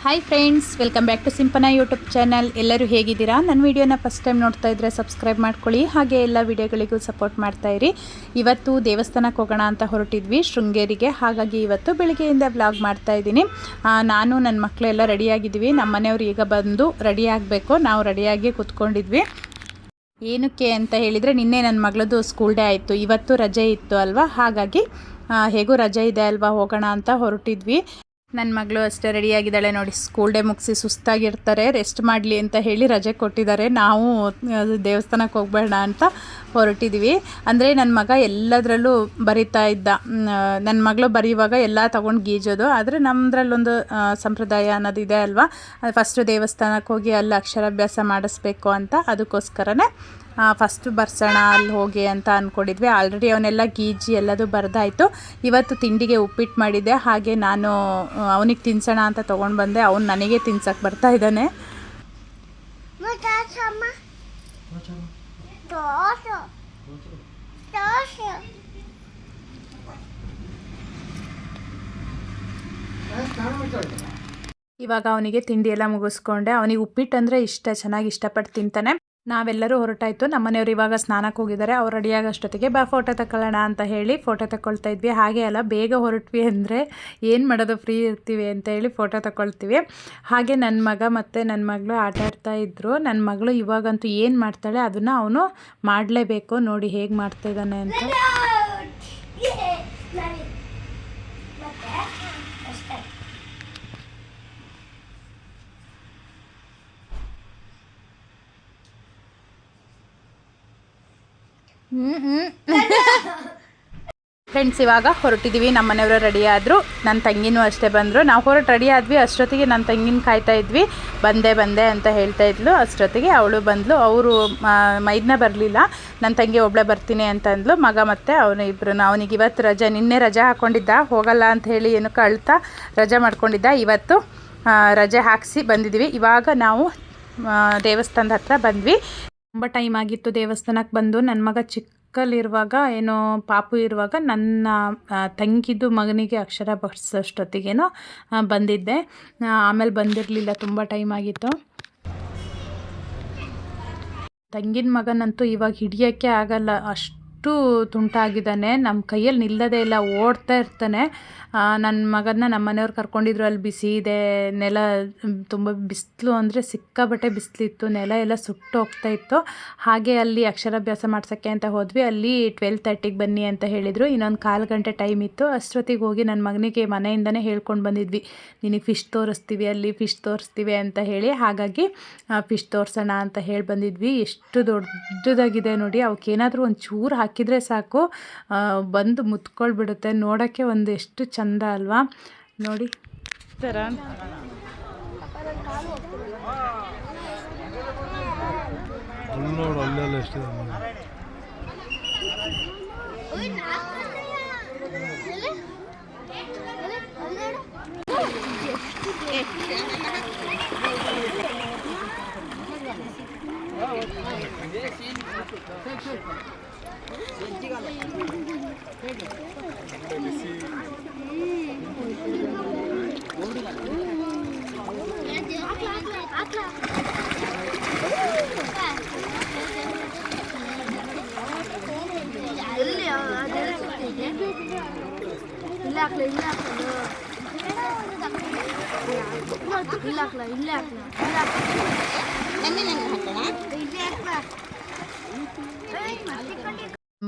Hi friends, welcome back to Simpana YouTube channel. ಎಲ್ಲರೂ ಹೇಗಿದ್ದೀರಾ? ನನ್ನ ವಿಡಿಯೋನ ಫಸ್ಟ್ ಟೈಮ್ ನೋಡ್ತಾ ಇದ್ದರೆ ಸಬ್ಸ್ಕ್ರೈಬ್ ಮಾಡ್ಕೊಳ್ಳಿ, ಹಾಗೆ ಎಲ್ಲ ವಿಡಿಯೋಗಳಿಗೂ ಸಪೋರ್ಟ್ ಮಾಡ್ತಾಯಿರಿ. ಇವತ್ತು ದೇವಸ್ಥಾನಕ್ಕೆ ಹೋಗೋಣ ಅಂತ ಹೊರಟಿದ್ವಿ, ಶೃಂಗೇರಿಗೆ. ಹಾಗಾಗಿ ಇವತ್ತು ಬೆಳಿಗ್ಗೆಯಿಂದ ವ್ಲಾಗ್ ಮಾಡ್ತಾಯಿದ್ದೀನಿ. ನಾನು ನನ್ನ ಮಕ್ಕಳೆಲ್ಲ ರೆಡಿಯಾಗಿದ್ವಿ. ನಮ್ಮ ಮನೆಯವರು ಈಗ ಬಂದು ರೆಡಿ ಆಗಬೇಕು. ನಾವು ರೆಡಿಯಾಗಿ ಕೂತ್ಕೊಂಡಿದ್ವಿ. ಏನಕ್ಕೆ ಅಂತ ಹೇಳಿದರೆ, ನಿನ್ನೆ ನನ್ನ ಮಗಳದ್ದು ಸ್ಕೂಲ್ ಡೇ ಆಯಿತು, ಇವತ್ತು ರಜೆ ಇತ್ತು ಅಲ್ವಾ. ಹಾಗಾಗಿ ಹೇಗೂ ರಜೆ ಇದೆ ಅಲ್ವಾ, ಹೋಗೋಣ ಅಂತ ಹೊರಟಿದ್ವಿ. ನನ್ನ ಮಗಳು ಅಷ್ಟೇ ರೆಡಿಯಾಗಿದ್ದಾಳೆ ನೋಡಿ. ಸ್ಕೂಲ್ ಡೇ ಮುಗಿಸಿ ಸುಸ್ತಾಗಿರ್ತಾರೆ, ರೆಸ್ಟ್ ಮಾಡಲಿ ಅಂತ ಹೇಳಿ ರಜೆ ಕೊಟ್ಟಿದ್ದಾರೆ. ನಾವು ದೇವಸ್ಥಾನಕ್ಕೆ ಹೋಗಬೇಡ ಅಂತ ಹೊರಟಿದ್ವಿ. ಅಂದರೆ ನನ್ನ ಮಗ ಎಲ್ಲದರಲ್ಲೂ ಬರಿತಾ ಇದ್ದ. ನನ್ನ ಮಗಳು ಬರೆಯುವಾಗ ಎಲ್ಲ ತೊಗೊಂಡು ಗೀಜೋದು. ಆದರೆ ನಮ್ಮದ್ರಲ್ಲೊಂದು ಸಂಪ್ರದಾಯ ಅನ್ನೋದಿದೆ ಅಲ್ವಾ, ಫಸ್ಟು ದೇವಸ್ಥಾನಕ್ಕೆ ಹೋಗಿ ಅಲ್ಲಿ ಅಕ್ಷರಾಭ್ಯಾಸ ಮಾಡಿಸ್ಬೇಕು ಅಂತ. ಅದಕ್ಕೋಸ್ಕರನೇ ಫಸ್ಟು ಬರ್ಸೋಣ ಅಲ್ಲಿ ಹೋಗಿ ಅಂತ ಅಂದ್ಕೊಂಡಿದ್ವಿ. ಆಲ್ರೆಡಿ ಅವನ್ನೆಲ್ಲ ಗೀಜಿ ಎಲ್ಲದು ಬರೆದಾಯಿತು. ಇವತ್ತು ತಿಂಡಿಗೆ ಉಪ್ಪಿಟ್ಟು ಮಾಡಿದ್ದೆ. ಹಾಗೆ ನಾನು ಅವನಿಗೆ ತಿನ್ಸೋಣ ಅಂತ ತೊಗೊಂಡು ಬಂದೆ. ಅವ್ನು ನನಗೆ ತಿನ್ಸಕ್ಕೆ ಬರ್ತಾ ಇದ್ದಾನೆ. ಇವಾಗ ಅವನಿಗೆ ತಿಂಡಿ ಎಲ್ಲ ಮುಗಿಸ್ಕೊಂಡೆ. ಅವನಿಗೆ ಉಪ್ಪಿಟ್ಟು ಅಂದರೆ ಇಷ್ಟ, ಚೆನ್ನಾಗಿ ಇಷ್ಟಪಟ್ಟು ತಿಂತಾನೆ. ನಾವೆಲ್ಲರೂ ಹೊರಟಾಯಿತು. ನಮ್ಮನೆಯವರು ಇವಾಗ ಸ್ನಾನಕ್ಕೆ ಹೋಗಿದ್ದಾರೆ. ಅವ್ರು ರೆಡಿಯಾಗೋಷ್ಟೊತ್ತಿಗೆ ಫೋಟೋ ತಗೊಳ್ಳೋಣ ಅಂತ ಹೇಳಿ ಫೋಟೋ ತಗೊಳ್ತಾ ಇದ್ವಿ. ಹಾಗೆ ಅಲ್ಲ, ಬೇಗ ಹೊರಟ್ವಿ ಅಂದರೆ ಏನು ಮಾಡೋದು, ಫ್ರೀ ಇರ್ತೀವಿ ಅಂತ ಹೇಳಿ ಫೋಟೋ ತಗೊಳ್ತೀವಿ. ಹಾಗೆ ನನ್ನ ಮಗ ಮತ್ತು ನನ್ನ ಮಗಳು ಆಟ ಆಡ್ತಾ ಇದ್ದರು. ನನ್ನ ಮಗಳು ಇವಾಗಂತೂ ಏನು ಮಾಡ್ತಾಳೆ ಅದನ್ನು ಅವನು ಮಾಡಲೇಬೇಕು. ನೋಡಿ ಹೇಗೆ ಮಾಡ್ತಾಯಿದ್ದಾನೆ ಅಂತ. ಫ್ರೆಂಡ್ಸ್, ಇವಾಗ ಹೊರಟಿದ್ದೀವಿ. ನಮ್ಮ ಮನೆಯವರು ರೆಡಿ ಆದರು, ನನ್ನ ತಂಗಿನೂ ಅಷ್ಟೇ ಬಂದರು. ನಾವು ಹೊರಟು ರೆಡಿ ಆದ್ವಿ. ಅಷ್ಟೊತ್ತಿಗೆ ನನ್ನ ತಂಗಿನ ಕಾಯ್ತಾ ಇದ್ವಿ. ಬಂದೆ ಅಂತ ಹೇಳ್ತಾ ಇದ್ಲು. ಅಷ್ಟೊತ್ತಿಗೆ ಅವಳು ಬಂದಳು. ಅವರು ಮೈದನ ಬರಲಿಲ್ಲ. ನನ್ನ ತಂಗಿ ಒಬ್ಬಳೇ ಬರ್ತೀನಿ ಅಂತ ಅಂದ್ಲು. ಮಗ ಮತ್ತು ಅವನು ಇಬ್ಬರು. ಅವನಿಗೆ ಇವತ್ತು ರಜೆ, ನಿನ್ನೆ ರಜೆ ಹಾಕ್ಕೊಂಡಿದ್ದ, ಹೋಗಲ್ಲ ಅಂತ ಹೇಳಿ ಏನಕ್ಕೆ ಅಳ್ತಾ ರಜೆ ಮಾಡ್ಕೊಂಡಿದ್ದ. ಇವತ್ತು ರಜೆ ಹಾಕಿಸಿ ಬಂದಿದ್ದೀವಿ. ಇವಾಗ ನಾವು ದೇವಸ್ಥಾನದ ಹತ್ರ ಬಂದ್ವಿ. ತುಂಬ ಟೈಮ್ ಆಗಿತ್ತು ದೇವಸ್ಥಾನಕ್ಕೆ ಬಂದು. ನನ್ನ ಮಗ ಚಿಕ್ಕಲ್ಲಿರುವಾಗ, ಏನೋ ಪಾಪು ಇರುವಾಗ, ನನ್ನ ತಂಗಿದು ಮಗನಿಗೆ ಅಕ್ಷರ ಬರ್ಸೋಷ್ಟೊತ್ತಿಗೇನೋ ಬಂದಿದ್ದೆ. ಆಮೇಲೆ ಬಂದಿರಲಿಲ್ಲ, ತುಂಬ ಟೈಮ್ ಆಗಿತ್ತು. ತಂಗಿನ ಮಗನಂತೂ ಇವಾಗ ಹಿಡಿಯೋಕ್ಕೆ ಆಗಲ್ಲ, ಅಷ್ಟು ತುಂಟಾಗಿದ್ದಾನೆ. ನಮ್ಮ ಕೈಯಲ್ಲಿ ನಿಲ್ಲದೇ ಇಲ್ಲ, ಓಡ್ತಾ ಇರ್ತಾನೆ. ನನ್ನ ಮಗನ ನಮ್ಮ ಮನೆಯವ್ರು ಕರ್ಕೊಂಡಿದ್ರು. ಅಲ್ಲಿ ಬಿಸಿ ಇದೆ, ನೆಲ ತುಂಬ ಬಿಸಿಲು ಅಂದರೆ ಸಿಕ್ಕಾಬಟ್ಟೆ ಬಿಸಿಲಿತ್ತು, ನೆಲ ಎಲ್ಲ ಸುಟ್ಟು ಹೋಗ್ತಾ ಇತ್ತು. ಹಾಗೆ ಅಲ್ಲಿ ಅಕ್ಷರಾಭ್ಯಾಸ ಮಾಡ್ಸೋಕ್ಕೆ ಅಂತ ಹೋದ್ವಿ. ಅಲ್ಲಿ 12:30ಗೆ ಬನ್ನಿ ಅಂತ ಹೇಳಿದರು. ಇನ್ನೊಂದು 1/4 ಗಂಟೆ ಟೈಮ್ ಇತ್ತು. ಅಷ್ಟೊತ್ತಿಗೆ ಹೋಗಿ ನನ್ನ ಮಗನಿಗೆ ಮನೆಯಿಂದನೇ ಹೇಳ್ಕೊಂಡು ಬಂದಿದ್ವಿ, ನಿನಗೆ ಫಿಶ್ ತೋರಿಸ್ತೀವಿ, ಅಲ್ಲಿ ಫಿಶ್ ತೋರಿಸ್ತೀವಿ ಅಂತ ಹೇಳಿ. ಹಾಗಾಗಿ ಫಿಶ್ ತೋರಿಸೋಣ ಅಂತ ಹೇಳಿ ಬಂದಿದ್ವಿ. ಎಷ್ಟು ದೊಡ್ಡದಾಗಿದೆ ನೋಡಿ. ಅವಕ್ಕೇನಾದರೂ ಒಂದು ಚೂರು ಹಾಕಿದರೆ ಸಾಕು, ಬಂದು ಮುತ್ಕೊಳ್ಬಿಡುತ್ತೆ. ನೋಡೋಕ್ಕೆ ಒಂದು ಎಷ್ಟು ಚಂದ ಅಲ್ವಾ ನೋಡಿ. ಥರ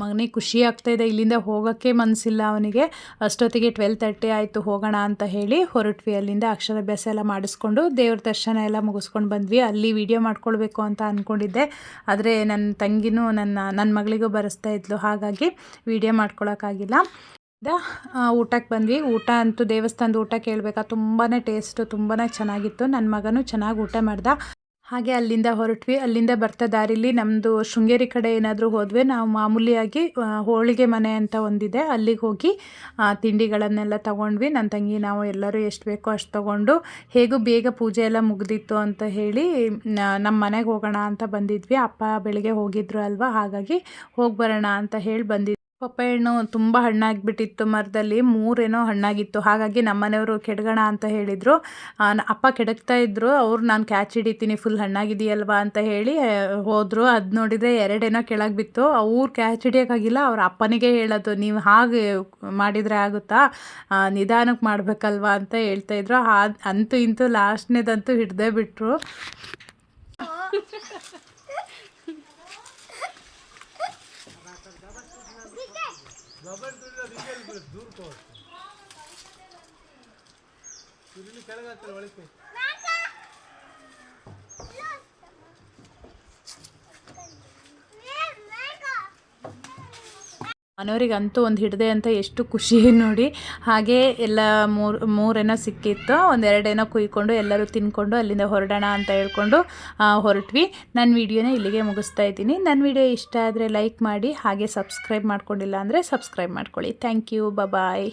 ಮಗನಿಗೆ ಖುಷಿ ಆಗ್ತಾಯಿದೆ. ಇಲ್ಲಿಂದ ಹೋಗೋಕ್ಕೆ ಮನಸ್ಸಿಲ್ಲ ಅವನಿಗೆ. ಅಷ್ಟೊತ್ತಿಗೆ 12:30 ಆಯಿತು, ಹೋಗೋಣ ಅಂತ ಹೇಳಿ ಹೊರಟ್ವಿ. ಅಲ್ಲಿಂದ ಅಕ್ಷರಾಭ್ಯಾಸ ಎಲ್ಲ ಮಾಡಿಸ್ಕೊಂಡು ದೇವ್ರ ದರ್ಶನ ಎಲ್ಲ ಮುಗಿಸ್ಕೊಂಡು ಬಂದ್ವಿ. ಅಲ್ಲಿ ವಿಡಿಯೋ ಮಾಡ್ಕೊಳ್ಬೇಕು ಅಂತ ಅಂದ್ಕೊಂಡಿದ್ದೆ, ಆದರೆ ನನ್ನ ತಂಗಿನೂ ನನ್ನ ಮಗಳಿಗೂ ಬರೆಸ್ತಾ ಇದ್ಲು. ಹಾಗಾಗಿ ವಿಡಿಯೋ ಮಾಡ್ಕೊಳಕ್ಕಾಗಿಲ್ಲ. ಊಟಕ್ಕೆ ಬಂದ್ವಿ. ಊಟ ಅಂತೂ ದೇವಸ್ಥಾನದ ಊಟ ಕೇಳಬೇಕಾ, ತುಂಬಾ ಟೇಸ್ಟು, ತುಂಬಾ ಚೆನ್ನಾಗಿತ್ತು. ನನ್ನ ಮಗನೂ ಚೆನ್ನಾಗಿ ಊಟ ಮಾಡ್ದ. ಹಾಗೆ ಅಲ್ಲಿಂದ ಹೊರಟ್ವಿ. ಅಲ್ಲಿಂದ ಬರ್ತಾ ದಾರಿಲಿ ನಮ್ಮದು ಶೃಂಗೇರಿ ಕಡೆ ಏನಾದರೂ ಹೋದ್ವಿ, ನಾವು ಮಾಮೂಲಿಯಾಗಿ ಹೋಳಿಗೆ ಮನೆ ಅಂತ ಒಂದಿದೆ, ಅಲ್ಲಿಗೆ ಹೋಗಿ ತಿಂಡಿಗಳನ್ನೆಲ್ಲ ತೊಗೊಂಡ್ವಿ. ನನ್ನ ತಂಗಿ ನಾವು ಎಲ್ಲರೂ ಎಷ್ಟು ಬೇಕೋ ಅಷ್ಟು ತೊಗೊಂಡು, ಹೇಗೂ ಬೇಗ ಪೂಜೆ ಎಲ್ಲ ಮುಗ್ದಿತ್ತು ಅಂತ ಹೇಳಿ ನಮ್ಮ ಮನೆಗೆ ಹೋಗೋಣ ಅಂತ ಬಂದಿದ್ವಿ. ಅಪ್ಪ ಬೆಳಿಗ್ಗೆ ಹೋಗಿದ್ರು ಅಲ್ವಾ, ಹಾಗಾಗಿ ಹೋಗಿ ಬರೋಣ ಅಂತ ಹೇಳಿ ಬಂದಿದ್ವಿ. ಪಪ್ಪಾಯ ಹಣ್ಣು ತುಂಬ ಹಣ್ಣಾಗಿಬಿಟ್ಟಿತ್ತು ಮರದಲ್ಲಿ, 3 ಏನೋ ಹಣ್ಣಾಗಿತ್ತು. ಹಾಗಾಗಿ ನಮ್ಮನೆಯವರು ಕೆಡಗೋಣ ಅಂತ ಹೇಳಿದರು. ಅಪ್ಪ ಕೆಡಕ್ತಾ ಇದ್ದರು. ಅವ್ರು ನಾನು ಕ್ಯಾಚ್ ಹಿಡಿತೀನಿ ಫುಲ್ ಹಣ್ಣಾಗಿದೆಯಲ್ವಾ ಅಂತ ಹೇಳಿ ಹೋದರು. ಅದು ನೋಡಿದರೆ 2 ಏನೋ ಕೆಳಗೆ ಬಿತ್ತು. ಅವ್ರು ಕ್ಯಾಚ್ ಹಿಡಿಯೋಕ್ಕಾಗಿಲ್ಲ. ಅವ್ರ ಅಪ್ಪನಿಗೆ ಹೇಳೋದು, ನೀವು ಹಾಗೆ ಮಾಡಿದರೆ ಆಗುತ್ತಾ, ನಿಧಾನಕ್ಕೆ ಮಾಡಬೇಕಲ್ವಾ ಅಂತ ಹೇಳ್ತಾಯಿದ್ರು. ಅಂತೂ ಇಂತೂ ಲಾಸ್ಟ್ನೇದಂತೂ ಹಿಡ್ದೇ ಬಿಟ್ಟರು. ಮನೆಯವರಿಗಂತೂ ಒಂದು ಹಿಡಿದೆ ಅಂತ ಎಷ್ಟು ಖುಷಿ ನೋಡಿ. ಹಾಗೆ ಎಲ್ಲ ಮೂರೇನೋ ಸಿಕ್ಕಿತ್ತು. 1-2 ಏನೋ ಕುಯ್ಕೊಂಡು ಎಲ್ಲರೂ ತಿನ್ಕೊಂಡು ಅಲ್ಲಿಂದ ಹೊರಡೋಣ ಅಂತ ಹೇಳ್ಕೊಂಡು ಹೊರಟ್ವಿ. ನನ್ನ ವಿಡಿಯೋನ ಇಲ್ಲಿಗೆ ಮುಗಿಸ್ತಾ ಇದ್ದೀನಿ. ನನ್ನ ವಿಡಿಯೋ ಇಷ್ಟ ಆದರೆ ಲೈಕ್ ಮಾಡಿ, ಹಾಗೆ ಸಬ್ಸ್ಕ್ರೈಬ್ ಮಾಡ್ಕೊಂಡಿಲ್ಲ ಅಂದರೆ ಸಬ್ಸ್ಕ್ರೈಬ್ ಮಾಡ್ಕೊಳ್ಳಿ. Thank you. ಬಾಯ್.